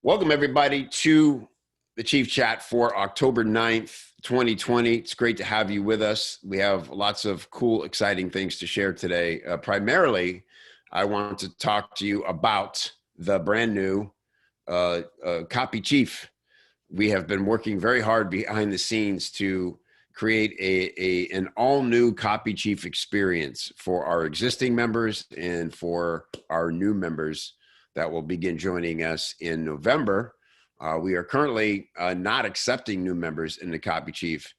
Welcome, everybody, to the Chief Chat for October 9th, 2020. It's great to have you with us. We have lots of cool, exciting things to share today. Primarily, I want to talk to you about the brand new Copy Chief. We have been working very hard behind the scenes to create an all-new Copy Chief experience for our existing members and for our new members that will begin joining us in November. We are currently not accepting new members in the Copy Chief.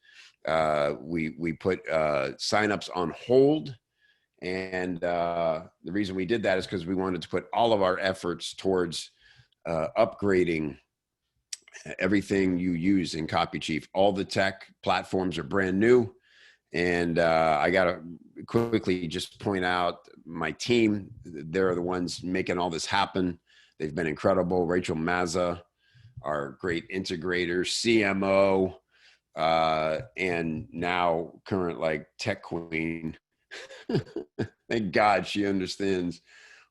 We put signups on hold. And the reason we did that is because we wanted to put all of our efforts towards upgrading everything you use in Copy Chief. All the tech platforms are brand new. And I got to quickly just point out my team. They're the ones making all this happen. They've been incredible. Rachel Mazza, our great integrator, CMO, and now current tech queen. Thank God she understands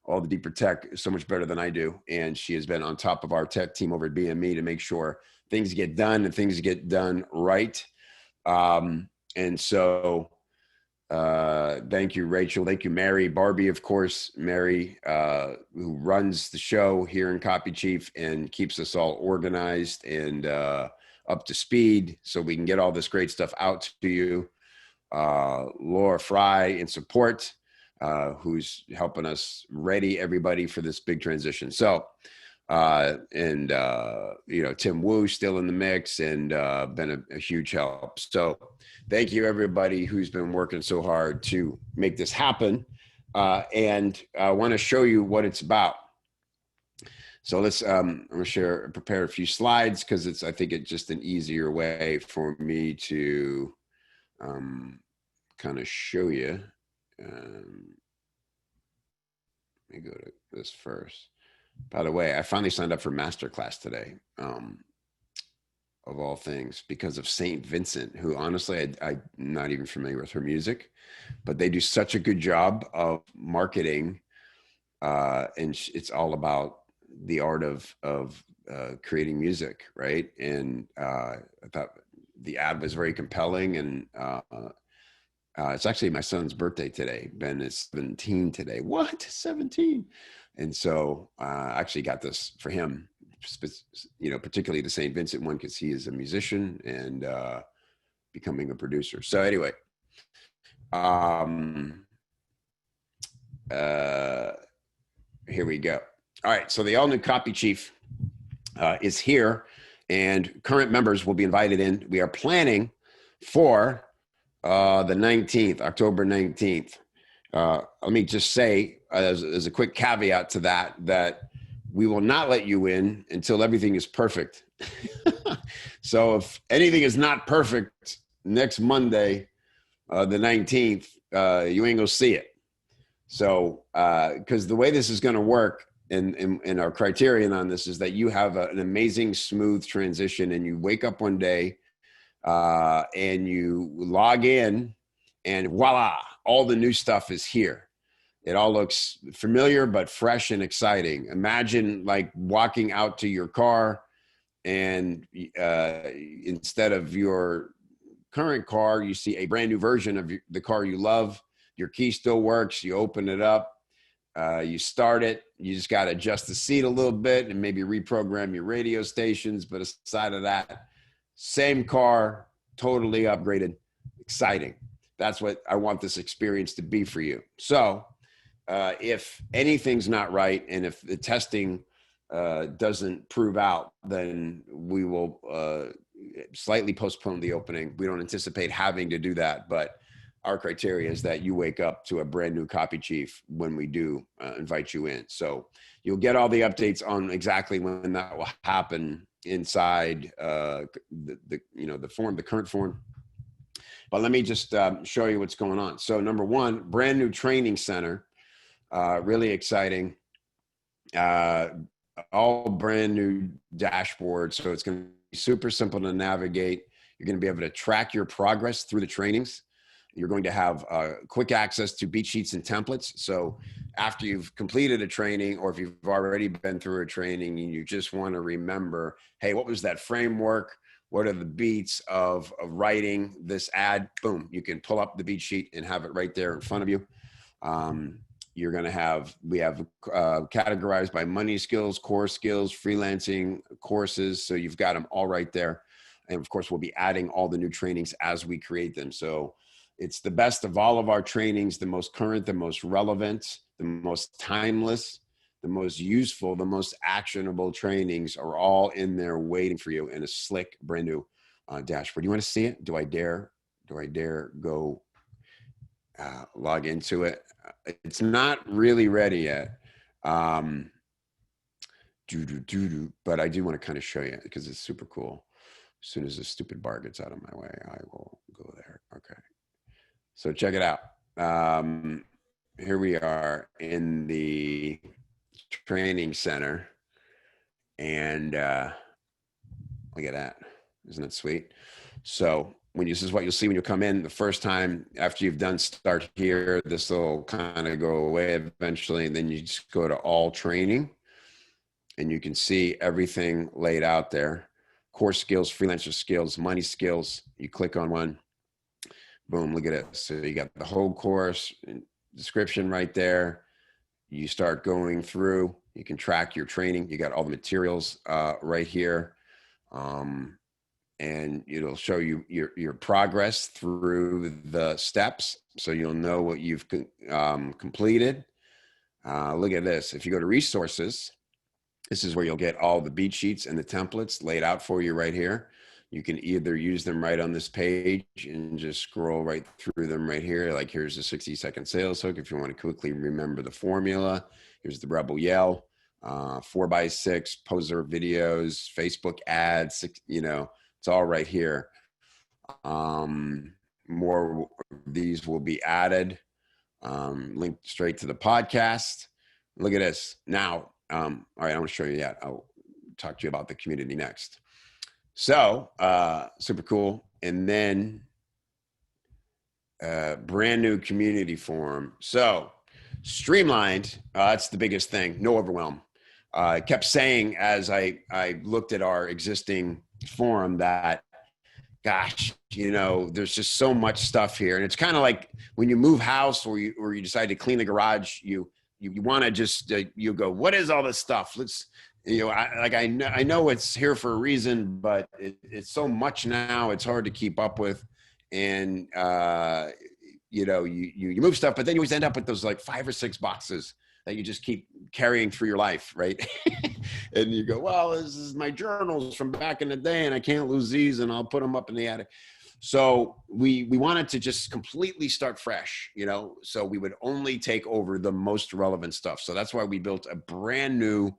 all the deeper tech so much better than I do. And she has been on top of our tech team over at BME to make sure things get done and things get done right. And so thank you, Rachel. Thank you, Mary. Barbie, of course. Mary, who runs the show here in Copy Chief and keeps us all organized and up to speed so we can get all this great stuff out to you. Laura Fry in support, who's helping us ready everybody for this big transition. So, Tim Wu still in the mix and been a huge help. So thank you, everybody who's been working so hard to make this happen. And I want to show you what it's about. So let's, I'm going to prepare a few slides because I think it's just an easier way for me to kind of show you. Let me go to this first. By the way, I finally signed up for Masterclass today, of all things, because of St. Vincent, who honestly, I'm not even familiar with her music, but they do such a good job of marketing. And it's all about the art of creating music, right? And I thought the ad was very compelling. And it's actually my son's birthday today. Ben is 17 today. What? 17? And so I actually got this for him, particularly the St. Vincent one, because he is a musician and becoming a producer. So anyway, here we go. All right, so the all-new Copy Chief is here, and current members will be invited in. We are planning for the 19th, October 19th. Let me just say, as a quick caveat to that we will not let you in until everything is perfect. So if anything is not perfect next Monday, the 19th, you ain't gonna see it. So, because the way this is gonna work and our criterion on this is that you have an amazing, smooth transition and you wake up one day and you log in and voila, all the new stuff is here. It all looks familiar, but fresh and exciting. Imagine walking out to your car and instead of your current car, you see a brand new version of the car you love. Your key still works. You open it up, you start it. You just got to adjust the seat a little bit and maybe reprogram your radio stations. But aside of that, same car, totally upgraded, exciting. That's what I want this experience to be for you. So if anything's not right and if the testing doesn't prove out, then we will slightly postpone the opening. We don't anticipate having to do that, but our criteria is that you wake up to a brand new Copy Chief when we do invite you in. So you'll get all the updates on exactly when that will happen inside the form, the current form. But let me just show you what's going on. So number one, brand new training center, really exciting. All brand new dashboard. So it's going to be super simple to navigate. You're going to be able to track your progress through the trainings. You're going to have quick access to beat sheets and templates. So after you've completed a training, or if you've already been through a training and you just want to remember, hey, what was that framework? What are the beats of writing this ad? Boom, you can pull up the beat sheet and have it right there in front of you. You're going to have, we have categorized by money skills, core skills, freelancing courses. So you've got them all right there. And of course, we'll be adding all the new trainings as we create them. So it's the best of all of our trainings, the most current, the most relevant, the most timeless, the most useful, the most actionable trainings are all in there waiting for you in a slick, brand new dashboard. You want to see it? Do I dare go log into it? It's not really ready yet. But I do want to kind of show you because it's super cool. As soon as this stupid bar gets out of my way, I will go there. Okay. So check it out. Here we are in the training center. And look at that. Isn't it sweet? So this is what you'll see when you come in the first time. After you've done start here, this will kind of go away eventually. And then you just go to all training. And you can see everything laid out there. Core skills, freelancer skills, money skills. You click on one. Boom, look at it. So you got the whole course description right there. You start going through. You can track your training. You got all the materials right here. And it'll show you your progress through the steps. So you'll know what you've completed. Look at this. If you go to resources, this is where you'll get all the beat sheets and the templates laid out for you right here. You can either use them right on this page and just scroll right through them right here. Like here's the 60-second sales hook. If you want to quickly remember the formula, here's the Rebel Yell, 4x6 poser videos, Facebook ads, it's all right here. More of these will be added, linked straight to the podcast. Look at this. Now, all right, I want to show you that. I'll talk to you about the community next. So super cool. And then brand new community forum. So streamlined, that's the biggest thing. No overwhelm. I kept saying as I looked at our existing forum that, gosh, there's just so much stuff here. And it's kind of like when you move house or you decide to clean the garage, you want to just, you go, what is all this stuff? Let's, I know it's here for a reason, but it's so much now, it's hard to keep up with. And, you move stuff, but then you always end up with those like 5 or 6 boxes that you just keep carrying through your life, right? And you go, well, this is my journals from back in the day and I can't lose these and I'll put them up in the attic. So we wanted to just completely start fresh, so we would only take over the most relevant stuff. So that's why we built a brand new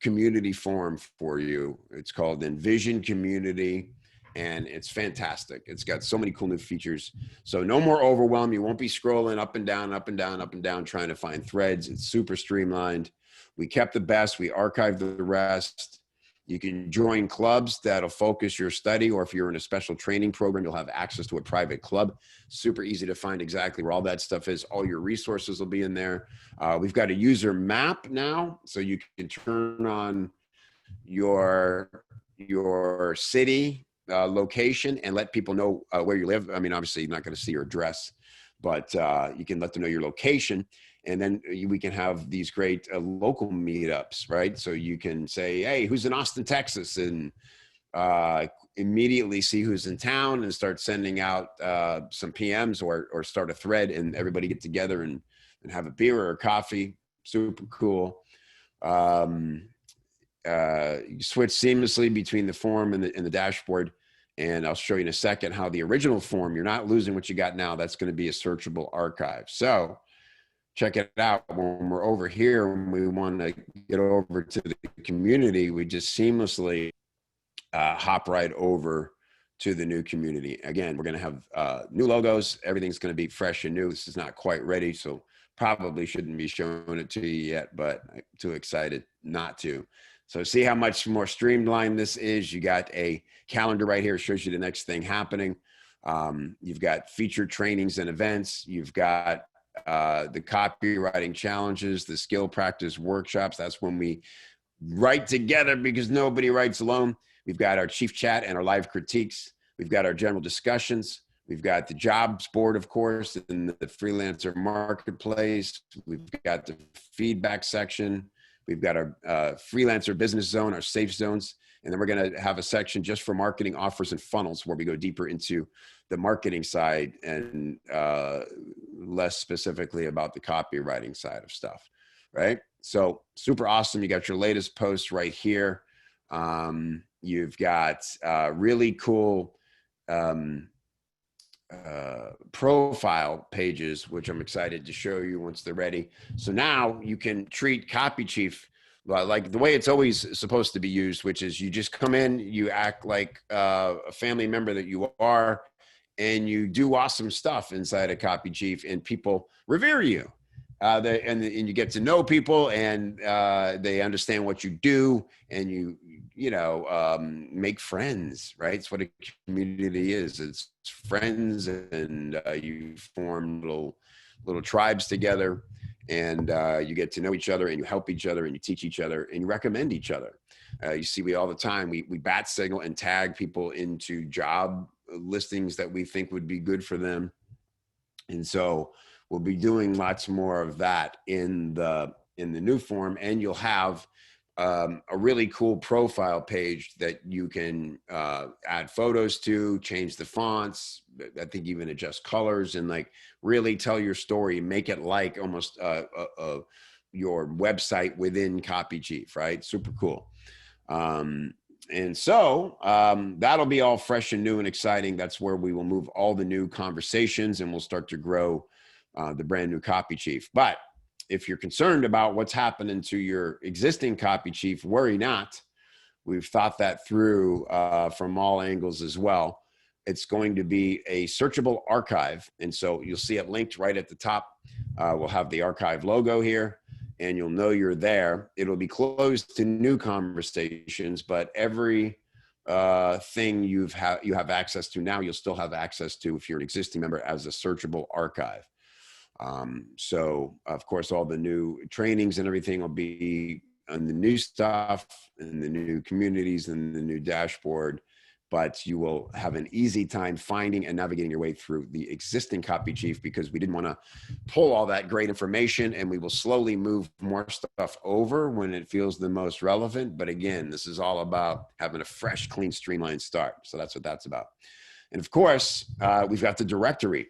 community forum for you. It's called Envision Community, and it's fantastic. It's got so many cool new features. So no more overwhelm. You won't be scrolling up and down, up and down, up and down, trying to find threads. It's super streamlined. We kept the best. We archived the rest. You can join clubs that'll focus your study, or if you're in a special training program, you'll have access to a private club. Super easy to find exactly where all that stuff is. All your resources will be in there. We've got a user map now, so you can turn on your city location and let people know where you live. I mean, obviously you're not going to see your address, but you can let them know your location. And then we can have these great local meetups, right? So you can say, hey, who's in Austin, Texas? And immediately see who's in town and start sending out some PMs or start a thread and everybody get together and have a beer or a coffee. Super cool. You switch seamlessly between the forum and the dashboard. And I'll show you in a second how the original form, you're not losing what you got now. That's going to be a searchable archive. So check it out. When we're over here, when we want to get over to the community, we just seamlessly hop right over to the new community. Again, we're going to have new logos. Everything's going to be fresh and new. This is not quite ready, so probably shouldn't be showing it to you yet, but I'm too excited not to. So see how much more streamlined this is. You got a calendar right here. It shows you the next thing happening. You've got featured trainings and events. You've got the copywriting challenges, the skill practice workshops. That's when we write together because nobody writes alone. We've got our chief chat and our live critiques. We've got our general discussions. We've got the jobs board, of course, and the freelancer marketplace. We've got the feedback section. We've got our freelancer business zone, our safe zones. And then we're going to have a section just for marketing offers and funnels where we go deeper into the marketing side and less specifically about the copywriting side of stuff, right? So super awesome. You got your latest post right here. You've got really cool profile pages, which I'm excited to show you once they're ready. So now you can treat Copy Chief like the way it's always supposed to be used, which is you just come in, you act like a family member that you are, and you do awesome stuff inside of Copy Chief, and people revere you. And you get to know people, and they understand what you do, and you make friends, right? It's what a community is. It's friends, and you form little tribes together, and you get to know each other, and you help each other, and you teach each other, and you recommend each other. You see, all the time, we bat signal and tag people into job listings that we think would be good for them. And so we'll be doing lots more of that in the new form, and you'll have a really cool profile page that you can add photos to, change the fonts, I think even adjust colors, and like really tell your story, make it like almost your website within Copy Chief, right? Super cool. And so that'll be all fresh and new and exciting. That's where we will move all the new conversations, and we'll start to grow the brand new Copy Chief. But if you're concerned about what's happening to your existing Copy Chief, worry not. We've thought that through from all angles as well. It's going to be a searchable archive. And so you'll see it linked right at the top. We'll have the archive logo here, and you'll know you're there. It'll be closed to new conversations, but every thing you have access to now, you'll still have access to if you're an existing member as a searchable archive. So of course, all the new trainings and everything will be on the new stuff and the new communities and the new dashboard, but you will have an easy time finding and navigating your way through the existing Copy Chief, because we didn't want to pull all that great information, and we will slowly move more stuff over when it feels the most relevant. But again, this is all about having a fresh, clean, streamlined start. So that's what that's about. And of course, we've got the directory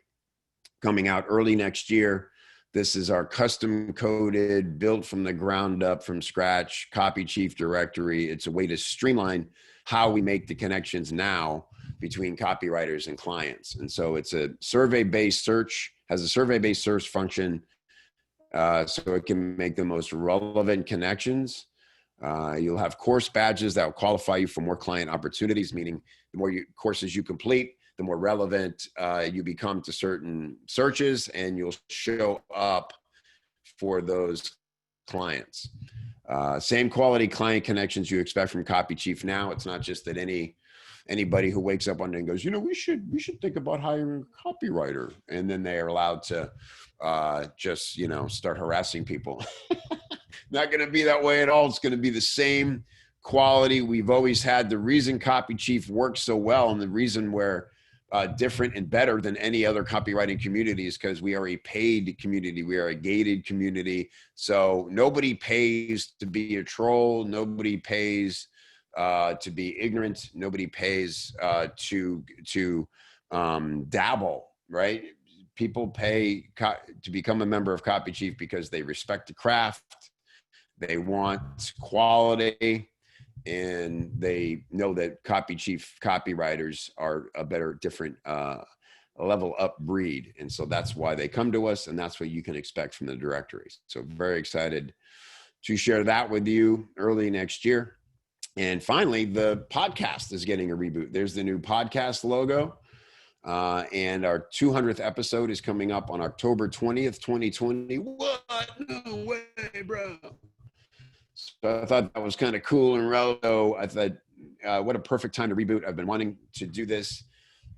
coming out early next year. This is our custom coded, built from the ground up, from scratch, Copy Chief directory. It's a way to streamline how we make the connections now between copywriters and clients. And so it's a survey-based search, has a survey-based search function, so it can make the most relevant connections. You'll have course badges that will qualify you for more client opportunities, meaning the more courses you complete, the more relevant you become to certain searches, and you'll show up for those clients. Same quality client connections you expect from Copy Chief now. It's not just that anybody who wakes up one day and goes, we should think about hiring a copywriter, and then they are allowed to just start harassing people. Not going to be that way at all. It's going to be the same quality we've always had. The reason Copy Chief works so well, and the reason we're different and better than any other copywriting community, is because we are a paid community. We are a gated community. So nobody pays to be a troll. Nobody pays to be ignorant. Nobody pays to dabble, right? People pay to become a member of Copy Chief because they respect the craft. They want quality, and they know that Copy Chief copywriters are a better, different level up breed. And so that's why they come to us, and that's what you can expect from the directories. So very excited to share that with you early next year. And finally, the podcast is getting a reboot. There's the new podcast logo. And our 200th episode is coming up on October 20th, 2020. What? No way, bro. So I thought that was kind of cool and relevant. I thought, what a perfect time to reboot. I've been wanting to do this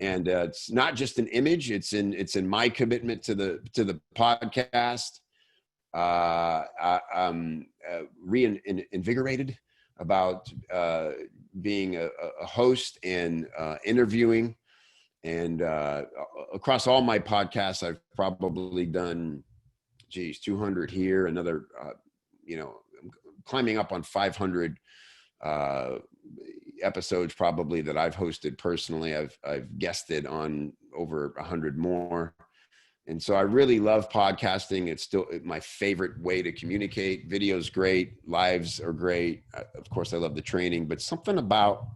And it's not just an image; it's in my commitment to the podcast. I'm reinvigorated about being a host and interviewing. And across all my podcasts, I've probably done, 200 here, another, climbing up on 500 episodes probably that I've hosted personally. I've guested on over 100 more. And so I really love podcasting. It's still my favorite way to communicate. Video's great. Lives are great. Of course, I love the training, but something about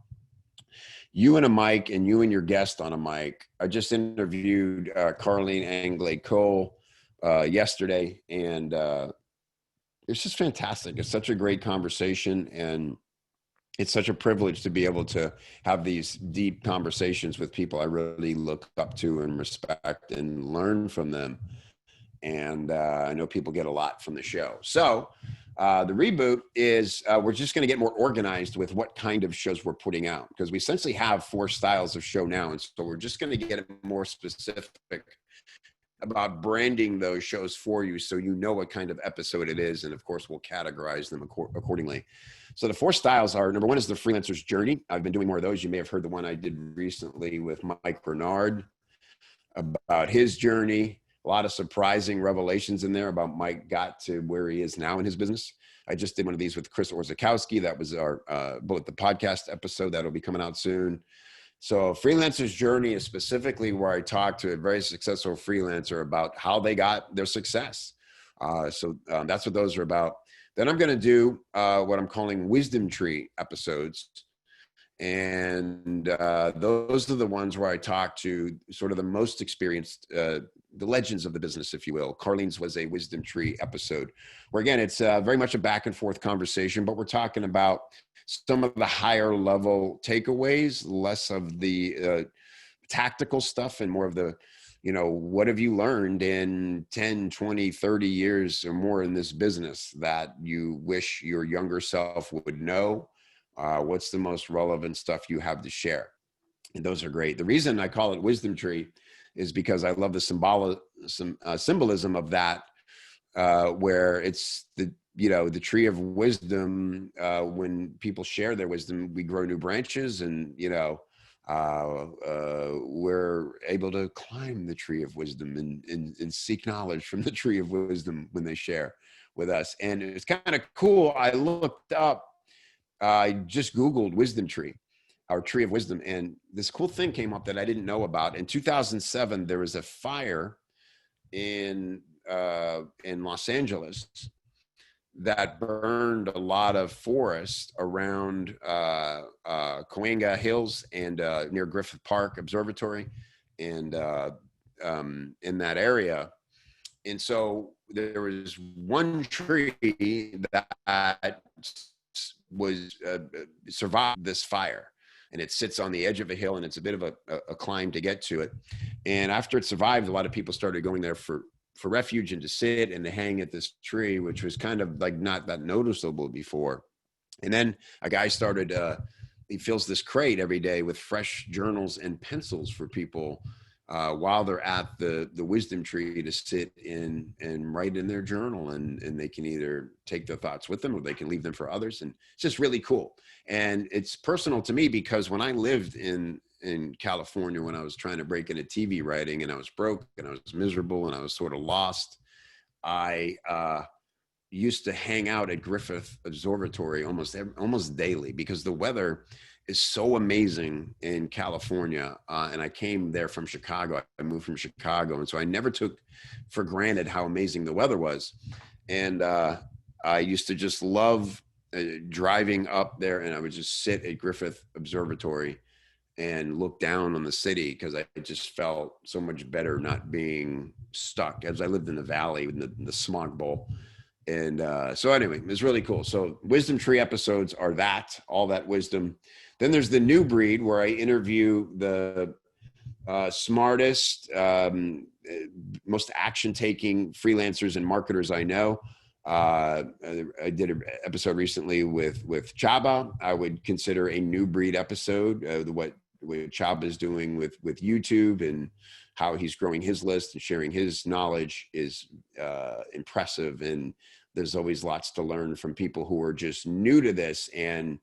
you and a mic and you and your guest on a mic. I just interviewed Carlene Anglais-Cole yesterday, and it's just fantastic. It's such a great conversation, and it's such a privilege to be able to have these deep conversations with people I really look up to and respect and learn from them. And I know people get a lot from the show. So the reboot is we're just going to get more organized with what kind of shows we're putting out, because we essentially have 4 styles of show now. And so we're just going to get more specific about branding those shows for you, so you know what kind of episode it is. And of course, we'll categorize them accordingly. So the 4 styles are, number 1 is the freelancer's journey. I've been doing more of those. You may have heard the one I did recently with Mike Bernard about his journey. A lot of surprising revelations in there about Mike got to where he is now in his business. I just did one of these with Chris Orzakowski. That was our both the podcast episode that'll be coming out soon. So freelancer's journey is specifically where I talk to a very successful freelancer about how they got their success. So that's what those are about. Then I'm going to do what I'm calling wisdom tree episodes. And those are the ones where I talk to sort of the most experienced, the legends of the business, if you will. Carlene's was a wisdom tree episode where, again, it's very much a back and forth conversation, but we're talking about some of the higher level takeaways, less of the tactical stuff and more of the, what have you learned in 10, 20, 30 years or more in this business that you wish your younger self would know? What's the most relevant stuff you have to share? And those are great. The reason I call it wisdom tree is because I love the symbolism of that, where it's the tree of wisdom. When people share their wisdom, we grow new branches, and we're able to climb the tree of wisdom and seek knowledge from the tree of wisdom when they share with us. And it's kind of cool. I looked up, I just Googled wisdom tree, our tree of wisdom, and this cool thing came up that I didn't know about. In 2007, there was a fire in Los Angeles that burned a lot of forest around Cahuenga Hills and near Griffith Park Observatory, and in that area. And so there was one tree that was survived this fire, and it sits on the edge of a hill, and it's a bit of a climb to get to it. And after it survived, a lot of people started going there for refuge and to sit and to hang at this tree, which was kind of like not that noticeable before. And then a guy started, he fills this crate every day with fresh journals and pencils for people while they're at the wisdom tree to sit in and write in their journal, and they can either take their thoughts with them or they can leave them for others. And it's just really cool. And it's personal to me because when I lived in California, when I was trying to break into TV writing, and I was broke and I was miserable and I was sort of lost, I used to hang out at Griffith Observatory almost daily because the weather is so amazing in California. And I came there from Chicago. I moved from Chicago. And so I never took for granted how amazing the weather was. And I used to just love driving up there, and I would just sit at Griffith Observatory and look down on the city, because I just felt so much better not being stuck, as I lived in the valley in the smog bowl. And so anyway, it was really cool. So wisdom tree episodes are all that wisdom. Then there's the new breed, where I interview the smartest, most action-taking freelancers and marketers I know. I did an episode recently with Chaba. I would consider a new breed episode, what Chab is doing with YouTube and how he's growing his list and sharing his knowledge is impressive. And there's always lots to learn from people who are just new to this and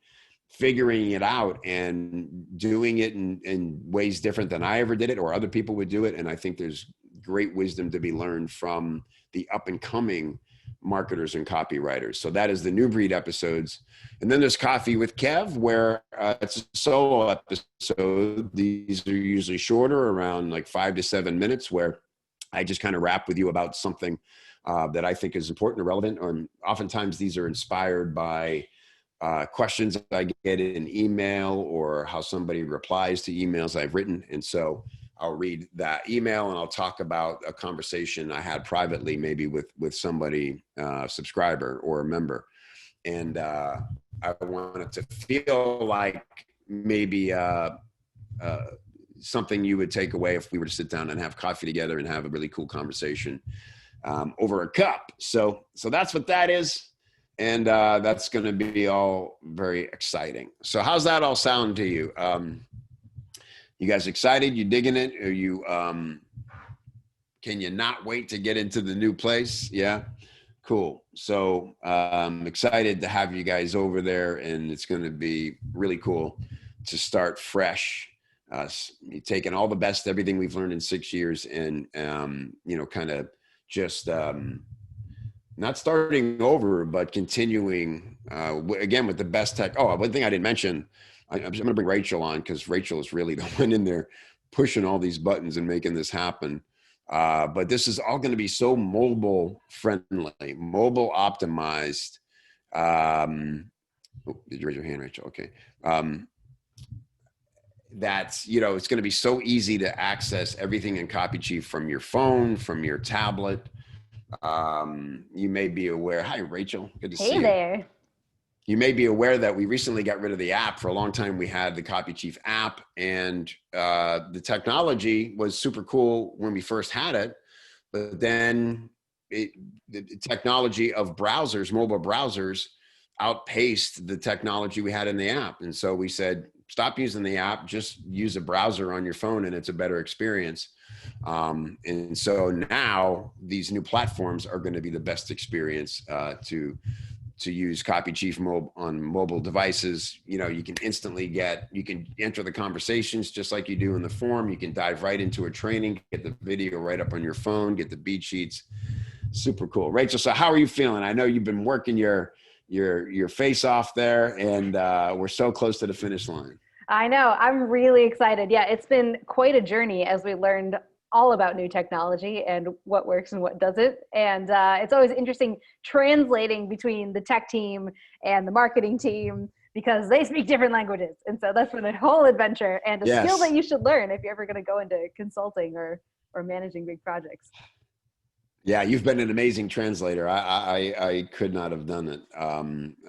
figuring it out and doing it in ways different than I ever did it or other people would do it. And I think there's great wisdom to be learned from the up and coming marketers and copywriters. So that is the New Breed episodes. And then there's Coffee with Kev, where it's a solo episode. These are usually shorter, around like 5 to 7 minutes, where I just kind of rap with you about something that I think is important or relevant. Oftentimes these are inspired by questions I get in email or how somebody replies to emails I've written. And so I'll read that email and I'll talk about a conversation I had privately, maybe with somebody, subscriber or a member. And I want it to feel like maybe something you would take away if we were to sit down and have coffee together and have a really cool conversation over a cup. So that's what that is. And that's going to be all very exciting. So how's that all sound to you? You guys excited? You digging it? Are you, can you not wait to get into the new place? Yeah, cool. So I'm excited to have you guys over there, and it's going to be really cool to start fresh. Taking all the best, everything we've learned in 6 years, and kind of just not starting over, but continuing again with the best tech. Oh, one thing I didn't mention. I'm going to bring Rachel on because Rachel is really the one in there pushing all these buttons and making this happen. But this is all going to be so mobile friendly, mobile optimized. Did you raise your hand, Rachel? Okay. That's, it's going to be so easy to access everything in Copy Chief from your phone, from your tablet. You may be aware. Hi, Rachel. Good to see you. Hey there. You may be aware that we recently got rid of the app. For a long time, we had the Copy Chief app, and the technology was super cool when we first had it. But then the technology of browsers, mobile browsers, outpaced the technology we had in the app. And so we said, stop using the app, just use a browser on your phone, and it's a better experience. And so now these new platforms are going to be the best experience to use Copy Chief on mobile devices. You can instantly you can enter the conversations just like you do in the form. You can dive right into a training, get the video right up on your phone, get the beat sheets. Super cool. Rachel, so how are you feeling? I know you've been working your face off there, and we're so close to the finish line. I know. I'm really excited. Yeah, it's been quite a journey as we learned all about new technology and what works and what doesn't. And it's always interesting translating between the tech team and the marketing team because they speak different languages. And so that's been a whole adventure and a skill that you should learn if you're ever going to go into consulting or managing big projects. Yeah, you've been an amazing translator. I could not have done it.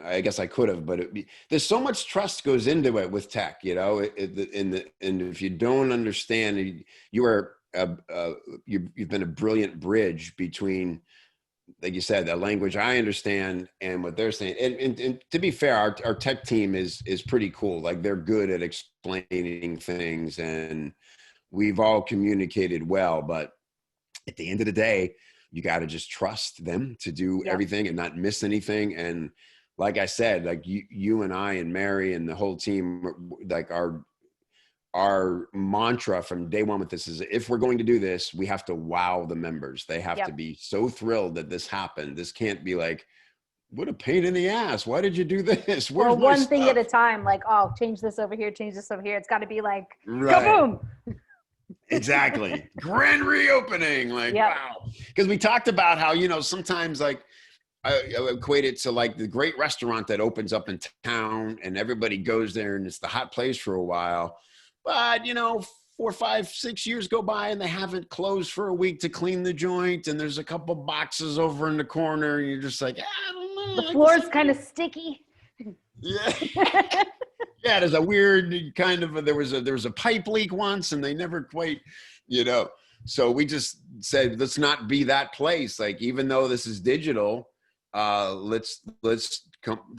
I guess I could have, but there's so much trust goes into it with tech, and if you don't understand, you've been a brilliant bridge between, like you said, the language I understand and what they're saying. And to be fair, our tech team is pretty cool. Like, they're good at explaining things, and we've all communicated well. But at the end of the day, you got to just trust them to do everything and not miss anything. And like I said, like you and I and Mary and the whole team, like our mantra from day one with this is, if we're going to do this, we have to wow the members. They have to be so thrilled that this happened. This can't be like, what a pain in the ass. Why did you do this? Where's my one thing stuff? at a time, like, oh, change this over here, change this over here. It's got to be like, kaboom. Exactly. Grand reopening. Like, wow. Because we talked about how, sometimes like I equate it to like the great restaurant that opens up in town and everybody goes there and it's the hot place for a while. But, 4, 5, 6 years go by and they haven't closed for a week to clean the joint. And there's a couple boxes over in the corner. And you're just like, I don't know. The floor's kind of sticky. Yeah. Yeah, there's a weird kind of, there was a pipe leak once and they never quite, so we just said, let's not be that place. Like, even though this is digital,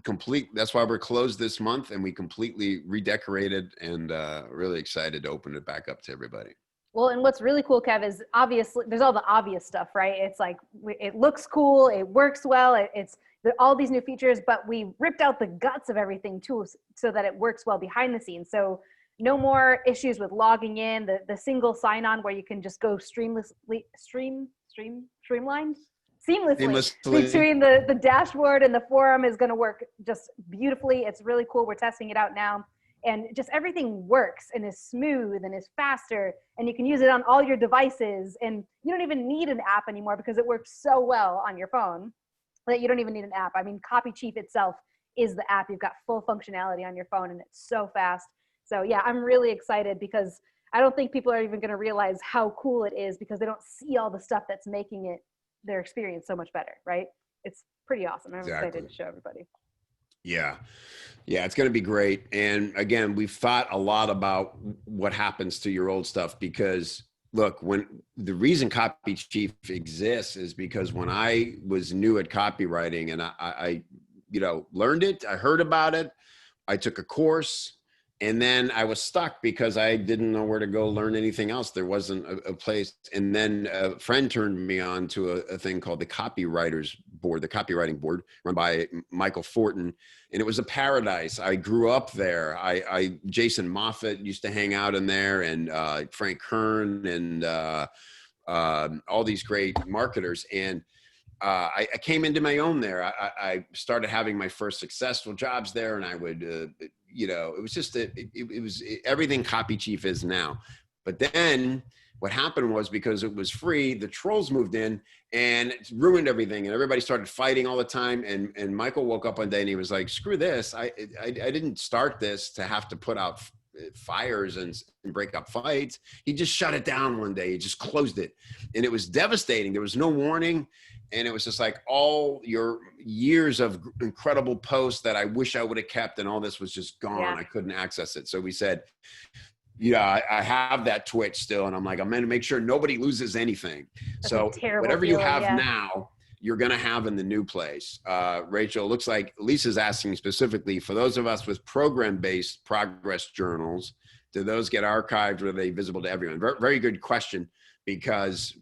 Complete. That's why we're closed this month, and we completely redecorated, and really excited to open it back up to everybody. Well, and what's really cool, Kev, is obviously there's all the obvious stuff, right? It's like it looks cool, it works well, it's all these new features, but we ripped out the guts of everything too, so that it works well behind the scenes. So no more issues with logging in, the single sign-on where you can just go streamlined seamlessly Seamlessly. between the dashboard and the forum is going to work just beautifully. It's really cool. We're testing it out now. And just everything works and is smooth and is faster, and you can use it on all your devices, and you don't even need an app anymore because it works so well on your phone that you don't even need an app. I mean, Copy Chief itself is the app. You've got full functionality on your phone, and it's so fast. So yeah, I'm really excited because I don't think people are even going to realize how cool it is because they don't see all the stuff that's making it their experience so much better, right? It's pretty awesome. I'm excited to show everybody. Yeah. Yeah, it's going to be great. And again, we've thought a lot about what happens to your old stuff because look, when the reason Copy Chief exists is because when I was new at copywriting and I learned it, I heard about it, I took a course, and then I was stuck because I didn't know where to go learn anything else. There wasn't a place. And then a friend turned me on to a thing called the Copywriters Board, the Copywriting Board, run by Michael Fortin. And it was a paradise. I grew up there. Jason Moffat used to hang out in there, and Frank Kern, and all these great marketers. And I came into my own there. I started having my first successful jobs there, and I would, it was just, it was everything Copy Chief is now. But then what happened was because it was free, the trolls moved in and it ruined everything, and everybody started fighting all the time. And Michael woke up one day and he was like, screw this. I didn't start this to have to put out fires and break up fights. He just shut it down one day. He just closed it. And it was devastating. There was no warning. And it was just like all your years of incredible posts that I wish I would have kept, and all this was just gone. Yeah. I couldn't access it. So we said, I have that Twitch still. And I'm like, I'm going to make sure nobody loses anything. That's so whatever you have now, you're going to have in the new place. Rachel, it looks like Lisa's asking specifically for those of us with program-based progress journals, do those get archived or are they visible to everyone? Very, very good question, because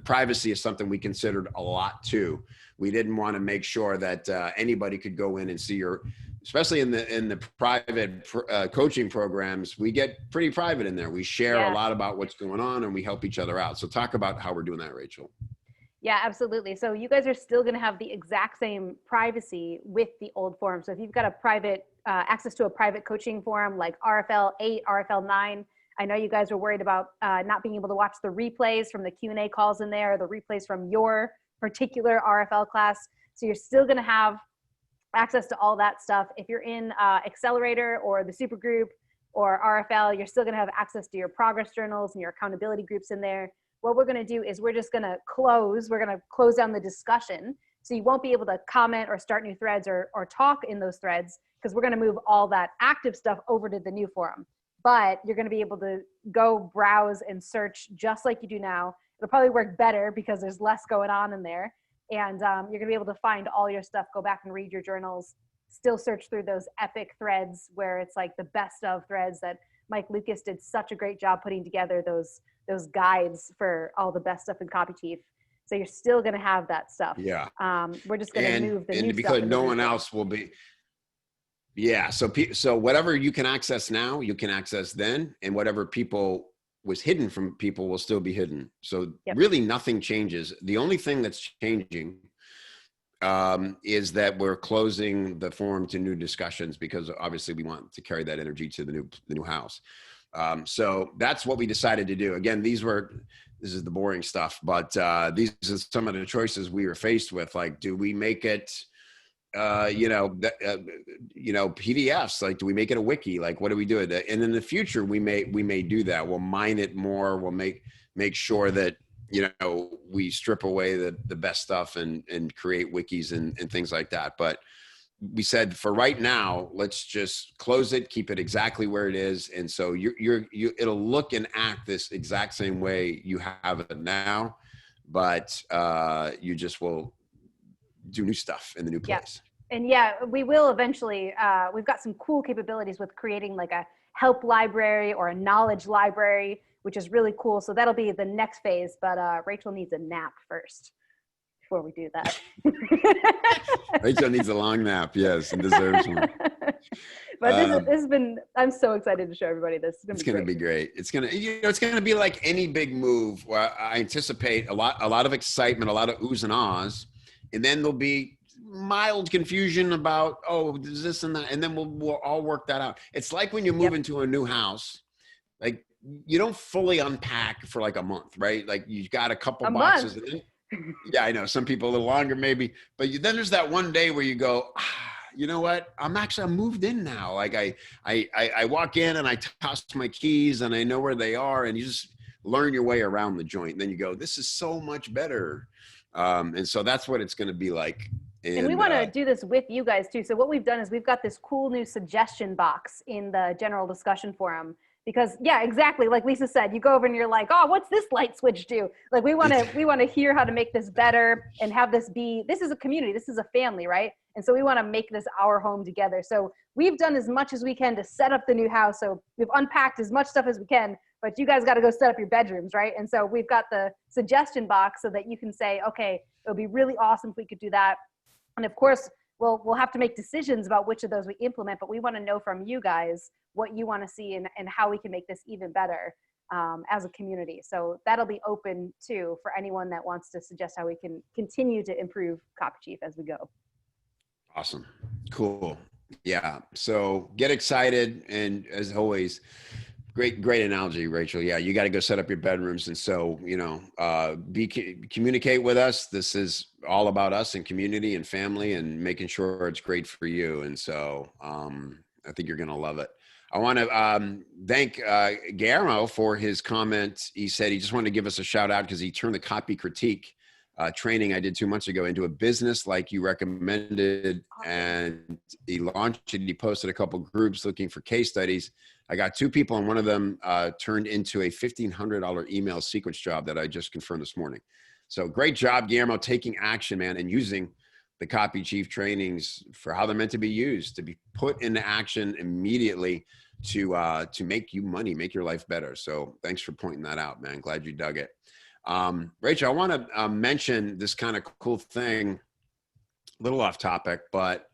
privacy is something we considered a lot too. We didn't want to make sure that anybody could go in and see especially in the private coaching programs, we get pretty private in there. We share a lot about what's going on and we help each other out. So talk about how we're doing that, Rachel. Yeah, absolutely. So you guys are still going to have the exact same privacy with the old forum. So if you've got a private access to a private coaching forum like RFL 8, RFL 9, I know you guys were worried about not being able to watch the replays from the Q&A calls in there, or the replays from your particular RFL class. So you're still going to have access to all that stuff. If you're in Accelerator or the Supergroup or RFL, you're still going to have access to your progress journals and your accountability groups in there. What we're going to do is we're going to close down the discussion. So you won't be able to comment or start new threads or talk in those threads, because we're going to move all that active stuff over to the new forum. But you're going to be able to go browse and search just like you do now. It'll probably work better because there's less going on in there. And you're going to be able to find all your stuff, go back and read your journals, still search through those epic threads where it's like the best of threads that Mike Lucas did such a great job putting together, those guides for all the best stuff in Copy Chief. So you're still going to have that stuff. Yeah. We're just going to move the new stuff. And because no one else will be. Yeah. So whatever you can access now, you can access then, and whatever people was hidden from people will still be hidden. So really nothing changes. The only thing that's changing is that we're closing the forum to new discussions, because obviously we want to carry that energy to the new house. So that's what we decided to do. Again, this is the boring stuff, but these are some of the choices we were faced with. Like, do we make it, PDFs? Like, do we make it a wiki? Like, what do we do with it? And in the future, we may do that. We'll mine it more. We'll make sure that, we strip away the best stuff and create wikis and things like that. But we said for right now, let's just close it, keep it exactly where it is. And so it'll look and act this exact same way you have it now, but you just will do new stuff in the new Yeah. place. And yeah, we will eventually, we've got some cool capabilities with creating like a help library or a knowledge library, which is really cool. So that'll be the next phase, but Rachel needs a nap first before we do that. Rachel needs a long nap, yes, and deserves one. But this has been, I'm so excited to show everybody this. It's going to be great. It's going to, it's going to be like any big move where I anticipate a lot of excitement, a lot of oohs and ahs, and then there'll be mild confusion about, oh, there's this and that, and then we'll all work that out. It's like when you move into a new house, like you don't fully unpack for like a month, right? Like you got a couple boxes. Yeah, I know some people a little longer maybe, but then there's that one day where you go, you know what? I'm moved in now. Like I walk in and I toss my keys and I know where they are, and you just learn your way around the joint. And then you go, this is so much better. And so that's what it's going to be like. And we want to do this with you guys too. So what we've done is we've got this cool new suggestion box in the general discussion forum. Because yeah, exactly. Like Lisa said, you go over and you're like, oh, what's this light switch do? Like we want to hear how to make this better and have this be, this is a community, this is a family, right? And so we want to make this our home together. So we've done as much as we can to set up the new house. So we've unpacked as much stuff as we can, but you guys got to go set up your bedrooms, right? And so we've got the suggestion box so that you can say, okay, it would be really awesome if we could do that. And of course, we'll have to make decisions about which of those we implement, but we want to know from you guys what you want to see and how we can make this even better as a community. So that'll be open too for anyone that wants to suggest how we can continue to improve Copy Chief as we go. Awesome. Cool. Yeah. So get excited. And as always, great analogy, Rachel. Yeah. You got to go set up your bedrooms. And so, communicate with us. This is all about us and community and family and making sure it's great for you. And so, I think you're going to love it. I want to thank Guillermo for his comment. He said he just wanted to give us a shout out because he turned the copy critique training I did 2 months ago into a business like you recommended, and he launched it. He posted a couple groups looking for case studies. I got 2 people, and one of them turned into a $1,500 email sequence job that I just confirmed this morning. So great job, Guillermo, taking action, man, and using the Copy Chief trainings for how they're meant to be used, to be put into action immediately to make you money, make your life better. So thanks for pointing that out, man. Glad you dug it. Rachel, I want to mention this kind of cool thing, a little off topic, but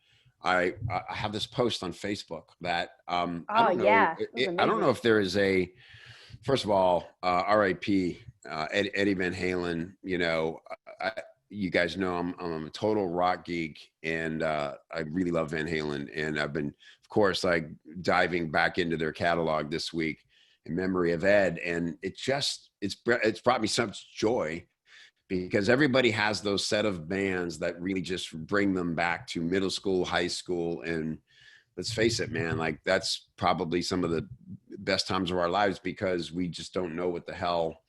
I have this post on Facebook that I don't know if there is a, first of all, RIP, Eddie Van Halen. You guys know I'm a total rock geek, and I really love Van Halen, and I've been, of course, like diving back into their catalog this week in memory of Ed, and it's brought me such joy because everybody has those set of bands that really just bring them back to middle school, high school, and let's face it, man, like that's probably some of the best times of our lives because we just don't know what the hell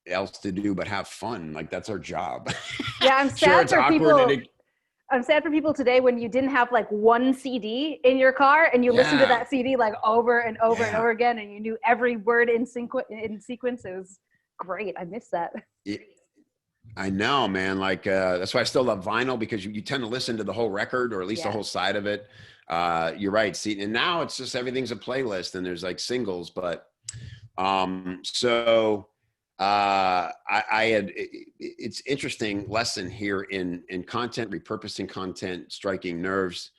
else to do but have fun. Like that's our job. Yeah, I'm sad for people. I'm sad for people today when you didn't have like one CD in your car and you listened to that CD like over and over and over again, and you knew every word in sequence. It was great. I miss that. Yeah, I know, man. Like that's why I still love vinyl, because you tend to listen to the whole record, or at least the whole side of it. You're right. See, and now it's just everything's a playlist and there's like singles, but it's interesting lesson here in content, repurposing content, striking nerves.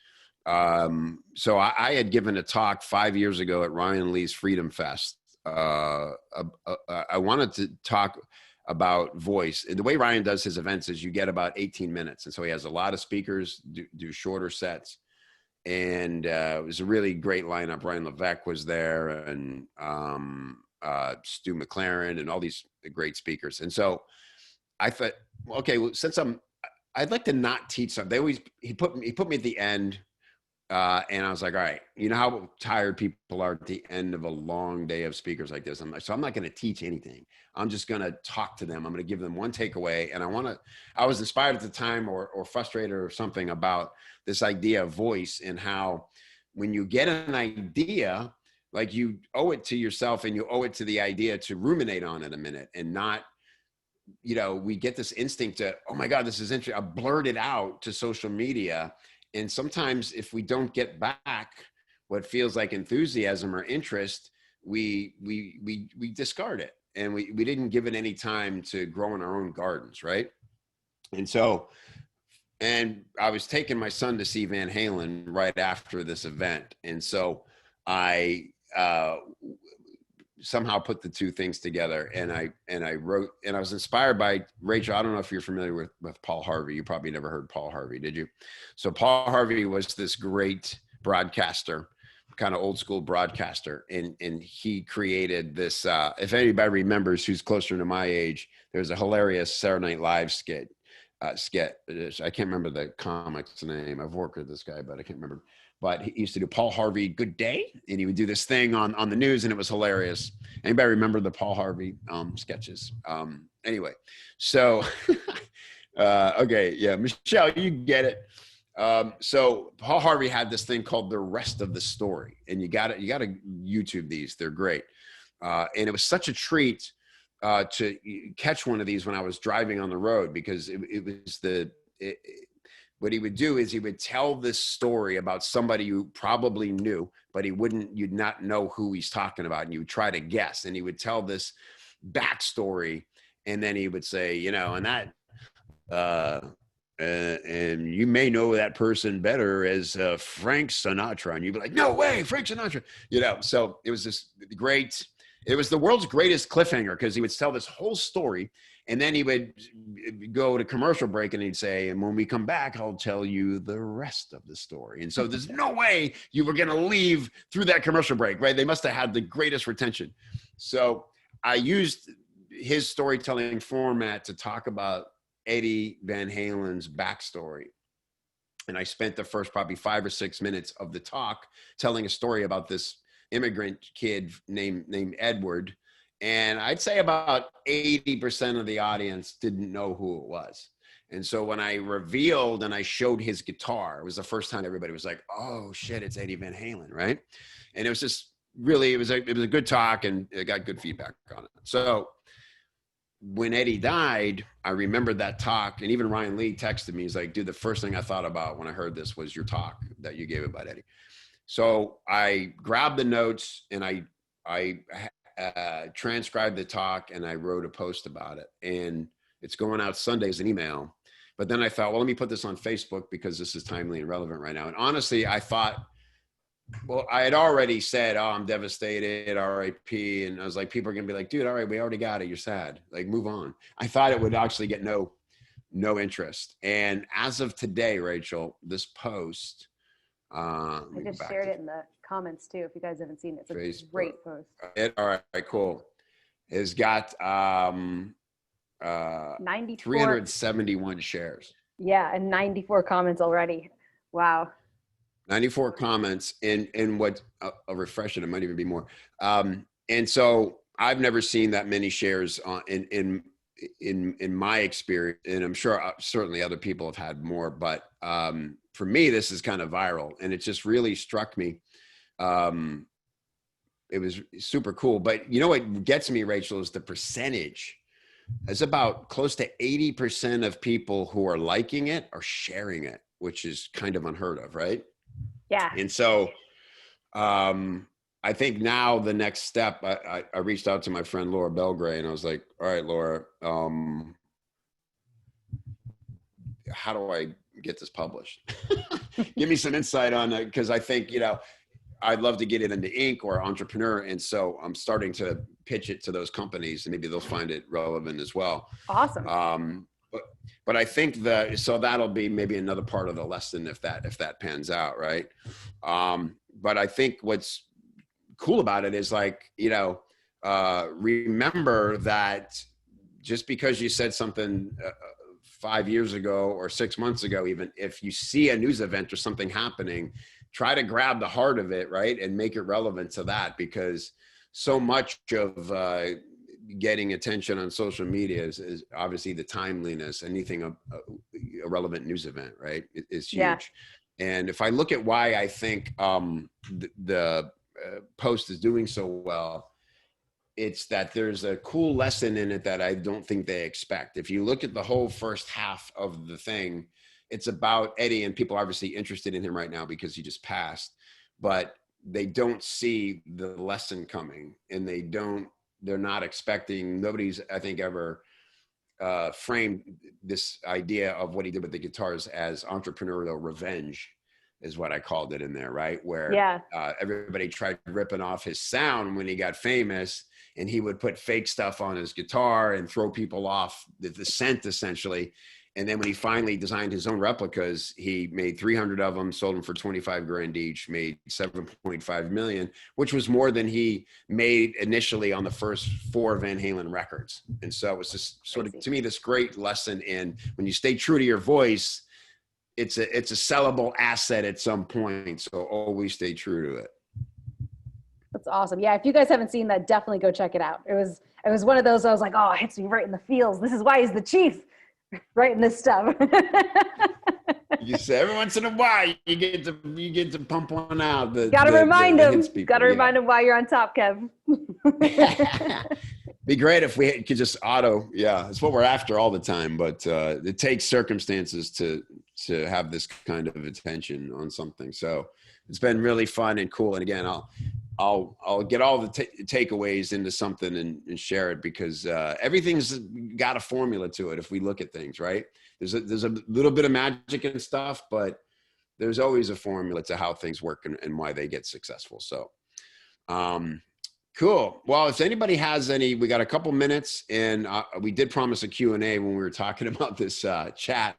So I had given a talk 5 years ago at Ryan Lee's Freedom Fest. I wanted to talk about voice. The way Ryan does his events is you get about 18 minutes. And so he has a lot of speakers do shorter sets. And it was a really great lineup. Ryan Levesque was there, and Stu McLaren, and all these great speakers. And so I thought, okay, well, since I'd like to not teach something. He put me at the end, and I was like, all right, you know how tired people are at the end of a long day of speakers like this. I'm not going to teach anything. I'm just going to talk to them. I'm going to give them one takeaway. And I was inspired at the time, or frustrated or something, about this idea of voice, and how when you get an idea, like you owe it to yourself and you owe it to the idea to ruminate on it a minute and not we get this instinct to, oh my God, this is interesting. I blurt it out to social media. And sometimes if we don't get back what feels like enthusiasm or interest, we discard it. And we didn't give it any time to grow in our own gardens, right? And so, and I was taking my son to see Van Halen right after this event. And so I somehow put the two things together, and I wrote, and I was inspired by Rachel. I don't know if you're familiar with Paul Harvey. You probably never heard Paul Harvey, did you? So Paul Harvey was this great broadcaster, kind of old school broadcaster, and he created this. If anybody remembers, who's closer to my age, there's a hilarious Saturday Night Live skit. I can't remember the comic's name. I've worked with this guy, but I can't remember. But he used to do Paul Harvey, good day. And he would do this thing on the news, and it was hilarious. Anybody remember the Paul Harvey sketches? Anyway, so, okay. Yeah. Michelle, you get it. So Paul Harvey had this thing called The Rest of the Story, and you got to YouTube these. They're great. And it was such a treat to catch one of these when I was driving on the road, because it was what he would do is he would tell this story about somebody you probably knew, but you'd not know who he's talking about, and you would try to guess. And he would tell this backstory, and then he would say, and that, and you may know that person better as Frank Sinatra, and you'd be like, no way, Frank Sinatra, So it was this great. It was the world's greatest cliffhanger, because he would tell this whole story, and then he would go to commercial break, and he'd say, and when we come back, I'll tell you the rest of the story. And so there's no way you were going to leave through that commercial break, right? They must have had the greatest retention. So I used his storytelling format to talk about Eddie Van Halen's backstory. And I spent the first probably 5 or 6 minutes of the talk telling a story about this immigrant kid named Edward. And I'd say about 80% of the audience didn't know who it was. And so when I revealed and I showed his guitar, it was the first time everybody was like, oh shit, it's Eddie Van Halen, right? And it was just really, it was a good talk, and it got good feedback on it. So when Eddie died, I remembered that talk, and even Ryan Lee texted me. He's like, dude, the first thing I thought about when I heard this was your talk that you gave about Eddie. So I grabbed the notes, and I transcribed the talk, and I wrote a post about it, and it's going out Sunday as an email. But then I thought, well, let me put this on Facebook, because this is timely and relevant right now. And honestly, I thought, well, I had already said, oh, I'm devastated, RIP. And I was like, people are going to be like, dude, all right, we already got it. You're sad. Like, move on. I thought it would actually get no interest. And as of today, Rachel, this post, I just shared it in the comments too, if you guys haven't seen it. It's a great post. All right, cool. It's got 371 shares. Yeah, and 94 comments already. Wow. 94 comments, and what I'll refresh it. It might even be more. And so I've never seen that many shares in my experience, and I'm sure certainly other people have had more, but for me, this is kind of viral, and it just really struck me. It was super cool. But you know what gets me, Rachel, is the percentage. It's about close to 80% of people who are liking it are sharing it, which is kind of unheard of, right? Yeah. And so I think now the next step, I reached out to my friend Laura Belgray, and I was like, all right, Laura, how do I get this published? Give me some insight on it, because I think, I'd love to get it into Inc. or Entrepreneur. And so I'm starting to pitch it to those companies, and maybe they'll find it relevant as well. Awesome. But I think so that'll be maybe another part of the lesson if that pans out, right? But I think what's cool about it is, like, remember that just because you said something 5 years ago or 6 months ago, even if you see a news event or something happening, try to grab the heart of it, right? And make it relevant to that, because so much of getting attention on social media is obviously the timeliness. Anything a relevant news event, right, is huge. Yeah. And if I look at why I think the post is doing so well, it's that there's a cool lesson in it that I don't think they expect. If you look at the whole first half of the thing, it's about Eddie, and people are obviously interested in him right now because he just passed, but they don't see the lesson coming, and they're not expecting, nobody's, I think, ever framed this idea of what he did with the guitars as entrepreneurial revenge, is what I called it in there, right? Where Yeah. everybody tried ripping off his sound when he got famous, and he would put fake stuff on his guitar and throw people off the scent, essentially. And then when he finally designed his own replicas, he made 300 of them, sold them for 25 grand each, made 7.5 million, which was more than he made initially on the first 4 Van Halen records. And so it was just sort of, to me, this great lesson in when you stay true to your voice, it's a sellable asset at some point. So always stay true to it. That's awesome. Yeah, if you guys haven't seen that, definitely go check it out. It was one of those, I was like, oh, it hits me right in the feels. This is why he's the chief, writing this stuff. You say every once in a while you get to pump one out. Gotta remind him why you're on top, Kev. Be great if we could just auto. Yeah, it's what we're after all the time, but it takes circumstances to have this kind of attention on something. So it's been really fun and cool. And again, I'll get all the takeaways into something and share it, because everything's got a formula to it. If we look at things, right, there's a little bit of magic and stuff, but there's always a formula to how things work and why they get successful. So, cool. Well, if anybody has any, we got a couple minutes, and we did promise a Q&A when we were talking about this chat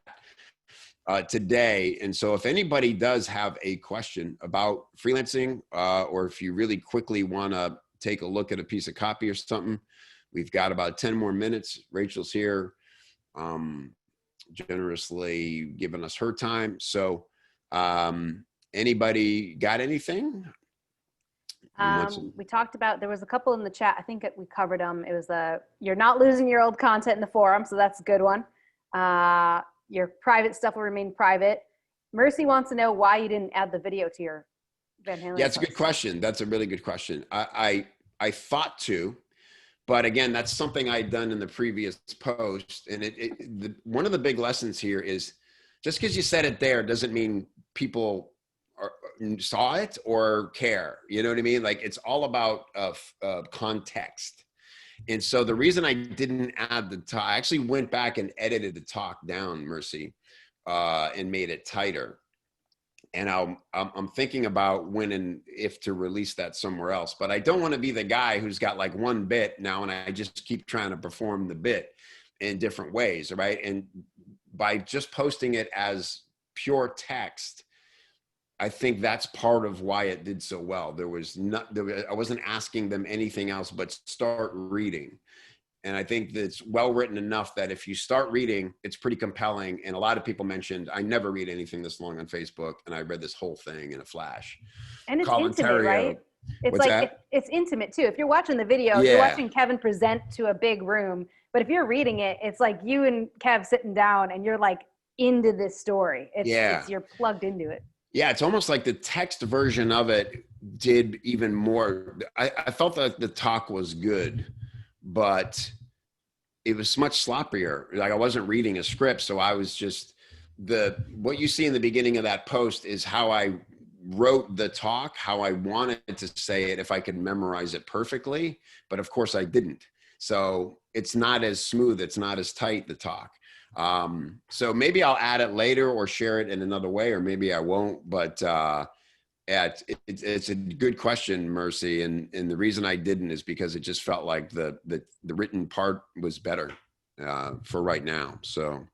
today. And so if anybody does have a question about freelancing, or if you really quickly want to take a look at a piece of copy or something, we've got about 10 more minutes. Rachel's here, generously giving us her time. So anybody got anything? We talked about, there was a couple in the chat. I think we covered them. It was you're not losing your old content in the forum. So that's a good one. Your private stuff will remain private. Mercy wants to know why you didn't add the video to your Van Halen. Yeah, it's a good question. That's a really good question. I thought to, but again, that's something I'd done in the previous post. And one of the big lessons here is, just because you said it there doesn't mean people saw it or care. You know what I mean? Like, it's all about context. And so the reason I didn't add the talk, I actually went back and edited the talk down, Mercy, and made it tighter. And I'm thinking about when and if to release that somewhere else. But I don't want to be the guy who's got like one bit now, and I just keep trying to perform the bit in different ways, right? And by just posting it as pure text, I think that's part of why it did so well. I wasn't asking them anything else but start reading. And I think that it's well written enough that if you start reading, it's pretty compelling. And a lot of people mentioned, I never read anything this long on Facebook, and I read this whole thing in a flash. And it's intimate, right? It's like, it's intimate too. If you're watching the video, you're watching Kevin present to a big room. But if you're reading it, it's like you and Kev sitting down and you're like into this story. It's you're plugged into it. Yeah, it's almost like the text version of it did even more. I felt that the talk was good, but it was much sloppier. Like, I wasn't reading a script, so I was just what you see in the beginning of that post is how I wrote the talk, how I wanted to say it, if I could memorize it perfectly. But of course I didn't. So it's not as smooth. It's not as tight, the talk. So maybe I'll add it later or share it in another way, or maybe I won't, but, it's a good question, Mercy. And the reason I didn't is because it just felt like the written part was better, for right now. So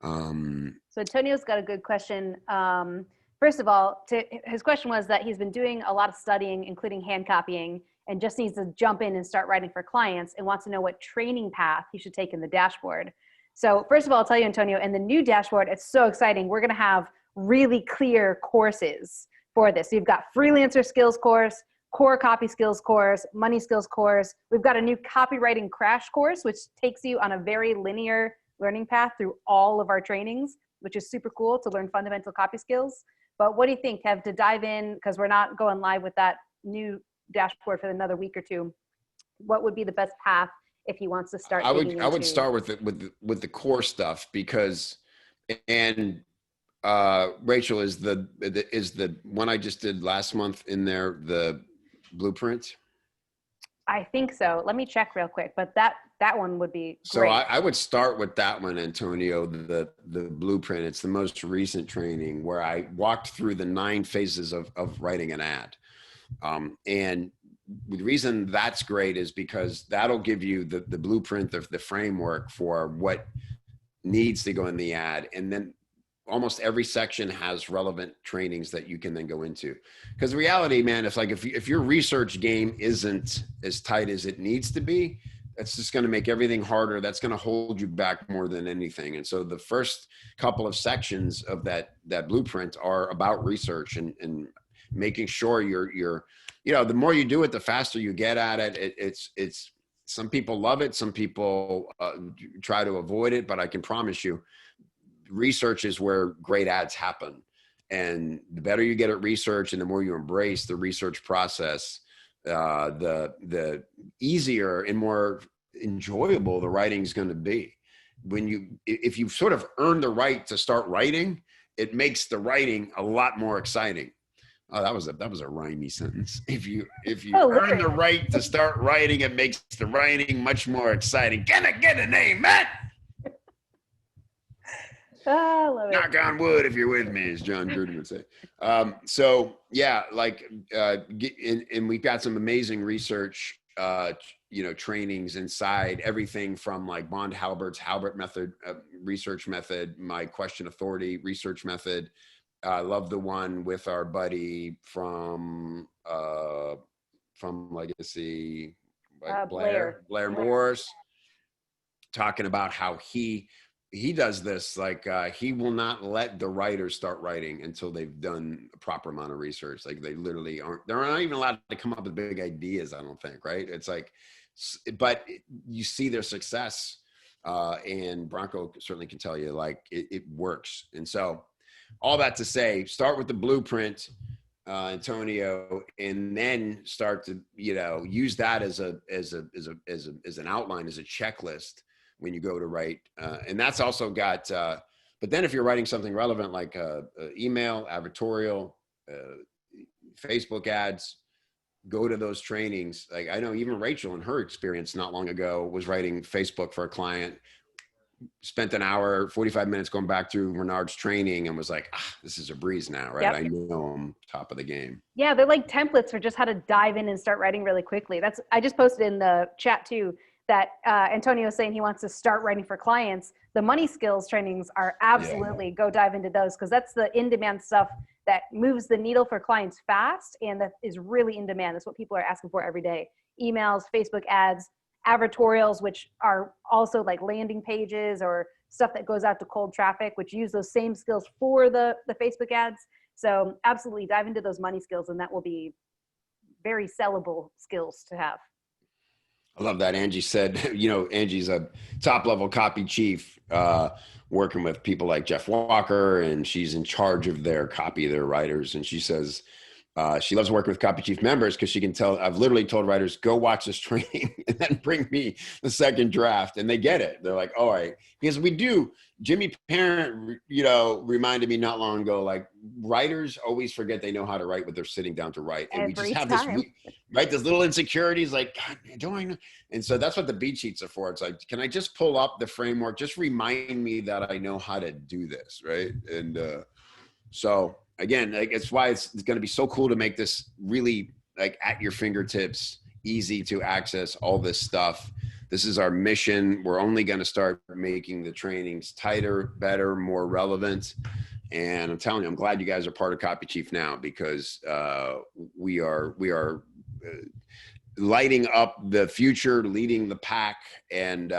Antonio's got a good question. First of all, his question was that he's been doing a lot of studying, including hand copying, and just needs to jump in and start writing for clients, and wants to know what training path he should take in the dashboard. So first of all, I'll tell you, Antonio, in the new dashboard, it's so exciting. We're going to have really clear courses for this. So you've got freelancer skills course, core copy skills course, money skills course. We've got a new copywriting crash course, which takes you on a very linear learning path through all of our trainings, which is super cool to learn fundamental copy skills. But what do you think, Kev, to dive in, because we're not going live with that new dashboard for another week or two. what would be the best path if he wants to start digging I would into? start with with the core stuff, because, and Rachel, is the one I just did last month in there, the blueprint? I think so. Let me check real quick, but that one would be So great. I would start with that one, Antonio, the blueprint. It's the most recent training where I walked through the 9 phases of writing an ad. And the reason that's great is because that'll give you the blueprint of the framework for what needs to go in the ad. And then almost every section has relevant trainings that you can then go into. Because the reality, man, it's like if your research game isn't as tight as it needs to be, that's just going to make everything harder. That's going to hold you back more than anything. And so the first couple of sections of that blueprint are about research and making sure you're the more you do it, the faster you get at it. It's some people love it. Some people try to avoid it, but I can promise you, research is where great ads happen. And the better you get at research and the more you embrace the research process, the easier and more enjoyable the writing is going to be. If you sort of earn the right to start writing, it makes the writing a lot more exciting. Oh, that was a rhymey sentence. If you earn the right to start writing, it makes the writing much more exciting. Can I get an amen? I love it. Knock on wood if you're with me, as John Gruden would say. So yeah, and we've got some amazing research, trainings inside, everything from like Bond Halbert's Halbert method, research method, my question authority research method. I love the one with our buddy from Legacy, Blair Morris, talking about how he does this, he will not let the writers start writing until they've done a proper amount of research. Like they're not even allowed to come up with big ideas, I don't think, right? It's like, but you see their success, and Bronco certainly can tell you, like, it works. And so all that to say, start with the blueprint, Antonio, and then start to, use that as an outline, as a checklist when you go to write. And that's also got, but then if you're writing something relevant, like email, advertorial, Facebook ads, go to those trainings. Like I know even Rachel, in her experience not long ago, was writing Facebook for a client, spent an hour, 45 minutes going back through Renard's training, and was like, this is a breeze now, right? Yep. I know I'm top of the game. Yeah, they're like templates for just how to dive in and start writing really quickly. I just posted in the chat too, that Antonio is saying he wants to start writing for clients. The money skills trainings are absolutely, go dive into those, because that's the in-demand stuff that moves the needle for clients fast and that is really in demand. That's what people are asking for every day. Emails, Facebook ads, advertorials, which are also like landing pages or stuff that goes out to cold traffic, which use those same skills for the Facebook ads. So absolutely dive into those money skills, and that will be very sellable skills to have. I love that. Angie said, Angie's a top level copy chief, working with people like Jeff Walker, and she's in charge of their copy, their writers. And she says, she loves working with copy chief members because she can tell, I've literally told writers, go watch this training and then bring me the second draft. And they get it. They're like, all right. Because we do. Jimmy Parent, reminded me not long ago, like, writers always forget they know how to write when they're sitting down to write. And we just have this, right? There's little insecurities like, God, do I know? And so that's what the beat sheets are for. It's like, can I just pull up the framework? Just remind me that I know how to do this, right? And so again, like, it's why it's going to be so cool to make this really like at your fingertips, easy to access all this stuff. This is our mission. We're only going to start making the trainings tighter, better, more relevant. And I'm telling you, I'm glad you guys are part of Copy Chief now, because we are lighting up the future, leading the pack. And,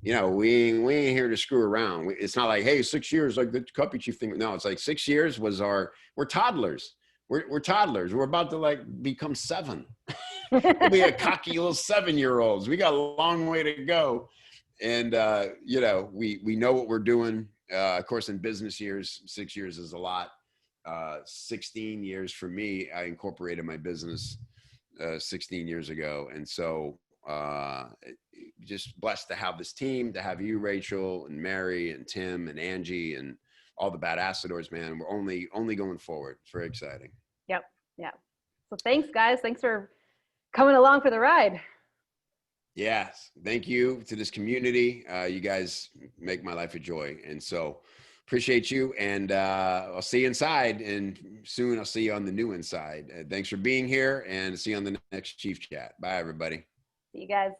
we ain't here to screw around. It's not like, hey, 6 years, like the Copy Chief thing. No, it's like 6 years was we're toddlers. We're toddlers. We're about to like become 7. We'll be a cocky little 7-year-olds. We got a long way to go. And, we know what we're doing. Of course, in business years, 6 years is a lot. 16 years for me, I incorporated my business 16 years ago. And so just blessed to have this team, to have you, Rachel, and Mary, and Tim, and Angie, and all the badassadors, man. We're only going forward. It's very exciting. Yep. Yeah. So thanks, guys. Thanks for coming along for the ride. Yes. Thank you to this community. You guys make my life a joy. And so appreciate you. And I'll see you inside. And soon I'll see you on the new inside. Thanks for being here, and see you on the next Chief Chat. Bye, everybody. See you guys.